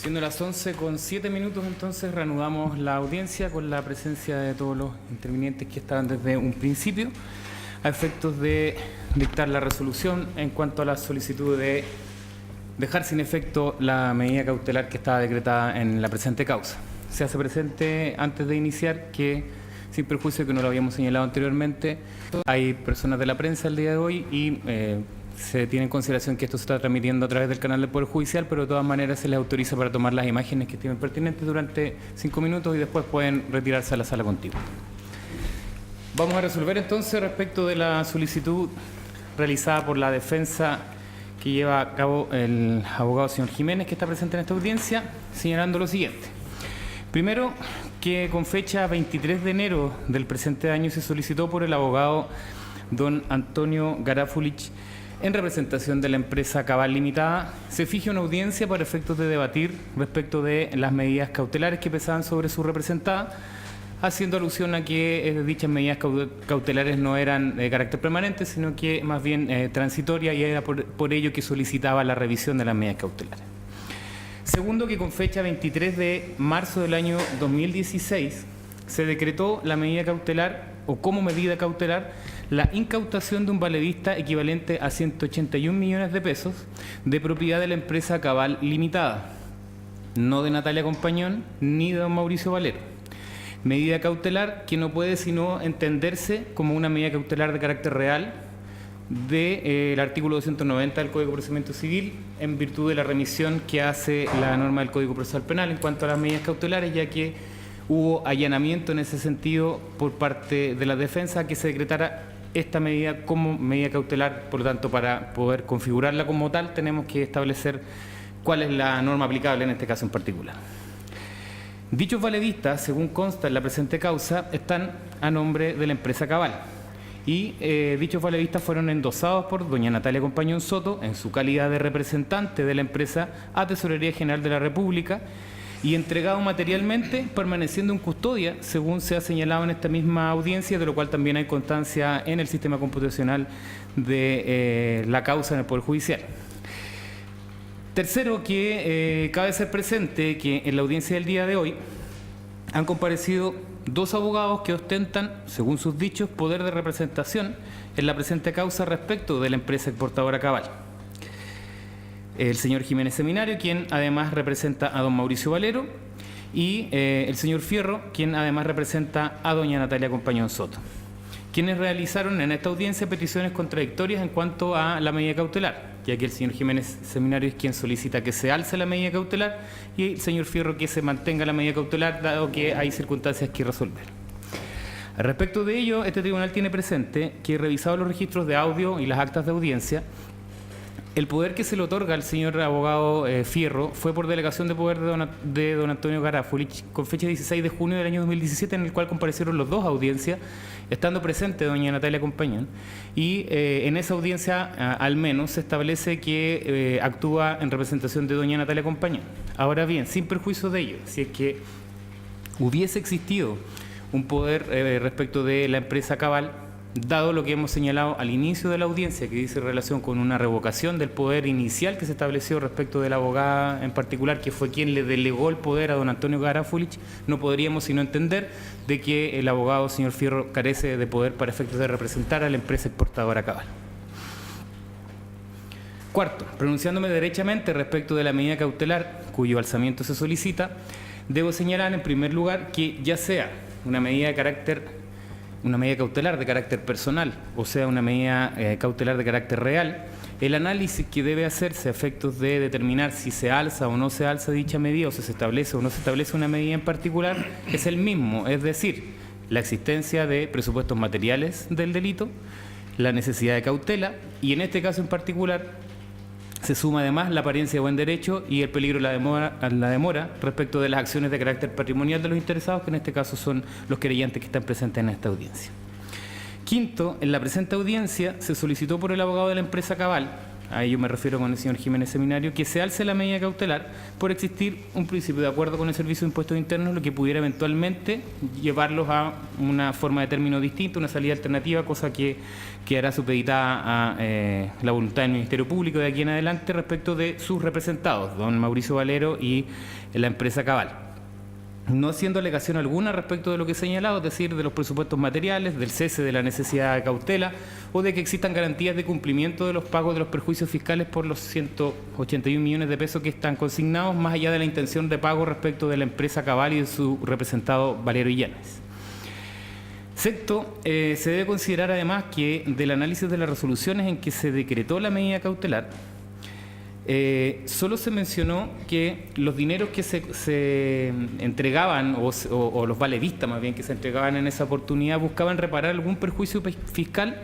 Siendo las 11:07, entonces reanudamos la audiencia con la presencia de todos los intervinientes que estaban desde un principio, a efectos de dictar la resolución en cuanto a la solicitud de dejar sin efecto la medida cautelar que estaba decretada en la presente causa. Se hace presente, antes de iniciar, que, sin perjuicio que no lo habíamos señalado anteriormente, hay personas de la prensa el día de hoy y se tiene en consideración que esto se está transmitiendo a través del canal del Poder Judicial, pero de todas maneras se les autoriza para tomar las imágenes que estimen pertinentes durante 5 minutos y después pueden retirarse a la sala contigua. Vamos a resolver entonces respecto de la solicitud realizada por la defensa que lleva a cabo el abogado señor Jiménez, que está presente en esta audiencia, señalando lo siguiente. Primero, que con fecha 23 de enero del presente año se solicitó por el abogado don Antonio Garafulich, en representación de la empresa Cabal Limitada, se fije una audiencia para efectos de debatir respecto de las medidas cautelares que pesaban sobre su representada, haciendo alusión a que dichas medidas cautelares no eran de carácter permanente, sino que más bien transitoria, y era por ello que solicitaba la revisión de las medidas cautelares. Segundo, que con fecha 23 de marzo del año 2016 se decretó la medida cautelar, o como medida cautelar, la incautación de un valedista equivalente a 181 millones de pesos de propiedad de la empresa Cabal Limitada, no de Natalia Compañón ni de don Mauricio Valero. Medida cautelar que no puede sino entenderse como una medida cautelar de carácter real del artículo 290 del Código de Procedimiento Civil, en virtud de la remisión que hace la norma del Código Procesal Penal en cuanto a las medidas cautelares, ya que hubo allanamiento en ese sentido por parte de la defensa que se decretara esta medida como medida cautelar. Por lo tanto, para poder configurarla como tal, tenemos que establecer cuál es la norma aplicable en este caso en particular. Dichos valedistas, según consta en la presente causa, están a nombre de la empresa Cabal, y dichos valedistas fueron endosados por doña Natalia Compañón Soto en su calidad de representante de la empresa a Tesorería General de la República, y entregado materialmente, permaneciendo en custodia, según se ha señalado en esta misma audiencia, de lo cual también hay constancia en el sistema computacional de la causa en el Poder Judicial. Tercero, que cabe ser presente que en la audiencia del día de hoy han comparecido dos abogados que ostentan, según sus dichos, poder de representación en la presente causa respecto de la empresa exportadora Cabal. El señor Jiménez Seminario, quien además representa a don Mauricio Valero, y el señor Fierro, quien además representa a doña Natalia Compañón Soto, quienes realizaron en esta audiencia peticiones contradictorias en cuanto a la medida cautelar, ya que el señor Jiménez Seminario es quien solicita que se alce la medida cautelar y el señor Fierro que se mantenga la medida cautelar, dado que hay circunstancias que resolver. Al respecto de ello, este tribunal tiene presente que, revisado los registros de audio y las actas de audiencia, el poder que se le otorga al señor abogado Fierro fue por delegación de poder de don Antonio Garafulich, con fecha 16 de junio del año 2017, en el cual comparecieron los dos audiencias, estando presente doña Natalia Compañón, y en esa audiencia al menos se establece que actúa en representación de doña Natalia Compañón. Ahora bien, sin perjuicio de ello, si es que hubiese existido un poder respecto de la empresa Cabal, dado lo que hemos señalado al inicio de la audiencia, que dice relación con una revocación del poder inicial que se estableció respecto de la abogada en particular, que fue quien le delegó el poder a don Antonio Garafulich, no podríamos sino entender de que el abogado señor Fierro carece de poder para efectos de representar a la empresa exportadora Cabal. Cuarto, pronunciándome derechamente respecto de la medida cautelar cuyo alzamiento se solicita, debo señalar en primer lugar que, ya sea una medida cautelar de carácter personal, o sea, una medida cautelar de carácter real, el análisis que debe hacerse a efectos de determinar si se alza o no se alza dicha medida, o si se establece o no se establece una medida en particular, es el mismo, es decir, la existencia de presupuestos materiales del delito, la necesidad de cautela, y en este caso en particular se suma además la apariencia de buen derecho y el peligro de la demora respecto de las acciones de carácter patrimonial de los interesados, que en este caso son los querellantes que están presentes en esta audiencia. Quinto, en la presente audiencia se solicitó por el abogado de la empresa Cabal a ello me refiero con el señor Jiménez Seminario, que se alce la medida cautelar por existir un principio de acuerdo con el Servicio de Impuestos Internos, lo que pudiera eventualmente llevarlos a una forma de término distinta, una salida alternativa, cosa que quedará supeditada a la voluntad del Ministerio Público de aquí en adelante respecto de sus representados, don Mauricio Valero y la empresa Cabal. No haciendo alegación alguna respecto de lo que he señalado, es decir, de los presupuestos materiales, del cese de la necesidad de cautela o de que existan garantías de cumplimiento de los pagos de los perjuicios fiscales por los 181 millones de pesos que están consignados, más allá de la intención de pago respecto de la empresa Cabal y de su representado Valero Illanes. Sexto, se debe considerar además que del análisis de las resoluciones en que se decretó la medida cautelar, solo se mencionó que los dineros que se entregaban, o los valevistas más bien que se entregaban en esa oportunidad, buscaban reparar algún perjuicio fiscal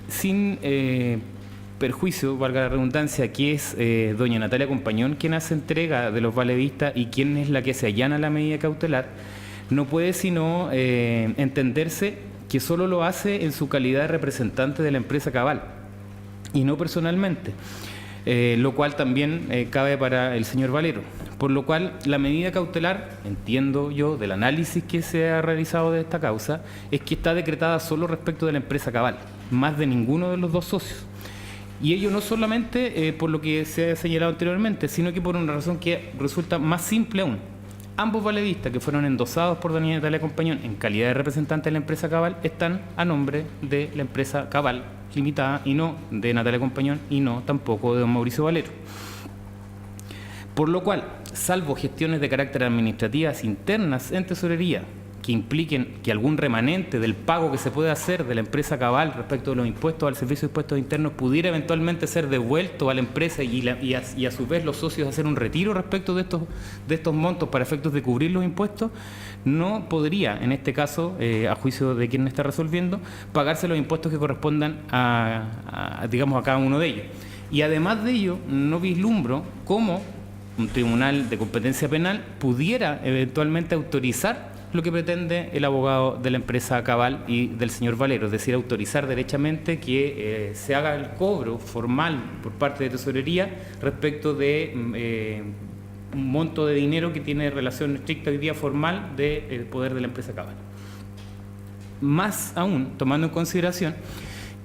sin perjuicio, valga la redundancia, que es doña Natalia Compañón quien hace entrega de los valevistas y quien es la que se allana la medida cautelar. No puede sino entenderse que solo lo hace en su calidad de representante de la empresa Cabal y no personalmente, lo cual también cabe para el señor Valero. Por lo cual, la medida cautelar, entiendo yo, del análisis que se ha realizado de esta causa, es que está decretada solo respecto de la empresa Cabal, más de ninguno de los dos socios. Y ello no solamente por lo que se ha señalado anteriormente, sino que por una razón que resulta más simple aún. Ambos valevistas que fueron endosados por doña Natalia Compañón en calidad de representante de la empresa Cabal están a nombre de la empresa Cabal Limitada y no de Natalia Compañón y no tampoco de don Mauricio Valero. Por lo cual, salvo gestiones de carácter administrativas internas en tesorería que impliquen que algún remanente del pago que se puede hacer de la empresa Cabal respecto de los impuestos al Servicio de Impuestos Internos pudiera eventualmente ser devuelto a la empresa y a su vez los socios hacer un retiro respecto de estos montos para efectos de cubrir los impuestos, no podría, en este caso, a juicio de quien está resolviendo, pagarse los impuestos que correspondan digamos, a cada uno de ellos. Y además de ello, no vislumbro cómo un tribunal de competencia penal pudiera eventualmente autorizar lo que pretende el abogado de la empresa Cabal y del señor Valero, es decir, autorizar derechamente que se haga el cobro formal por parte de tesorería respecto de un monto de dinero que tiene relación estricta hoy día formal del poder de la empresa Cabal. Más aún, tomando en consideración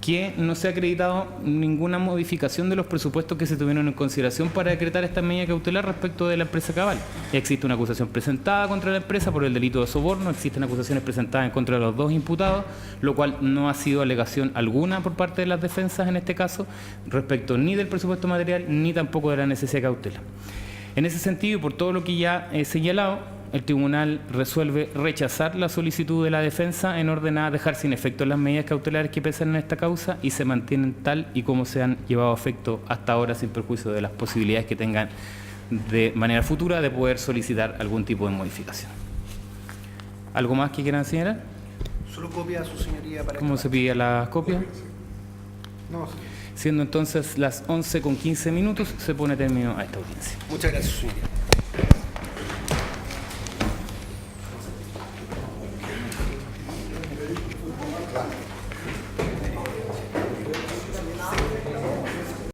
que no se ha acreditado ninguna modificación de los presupuestos que se tuvieron en consideración para decretar esta medida cautelar respecto de la empresa Cabal. Existe una acusación presentada contra la empresa por el delito de soborno, existen acusaciones presentadas en contra de los dos imputados, lo cual no ha sido alegación alguna por parte de las defensas en este caso, respecto ni del presupuesto material ni tampoco de la necesidad de cautela. En ese sentido, y por todo lo que ya he señalado, el tribunal resuelve rechazar la solicitud de la defensa en orden a dejar sin efecto las medidas cautelares que pesan en esta causa y se mantienen tal y como se han llevado a efecto hasta ahora sin perjuicio de las posibilidades que tengan de manera futura de poder solicitar algún tipo de modificación. ¿Algo más que quieran señalar? Solo copia a su señoría para... ¿Cómo se pide la copia? No, sí. Siendo entonces las 11:15, se pone término a esta audiencia. Muchas gracias, señoría.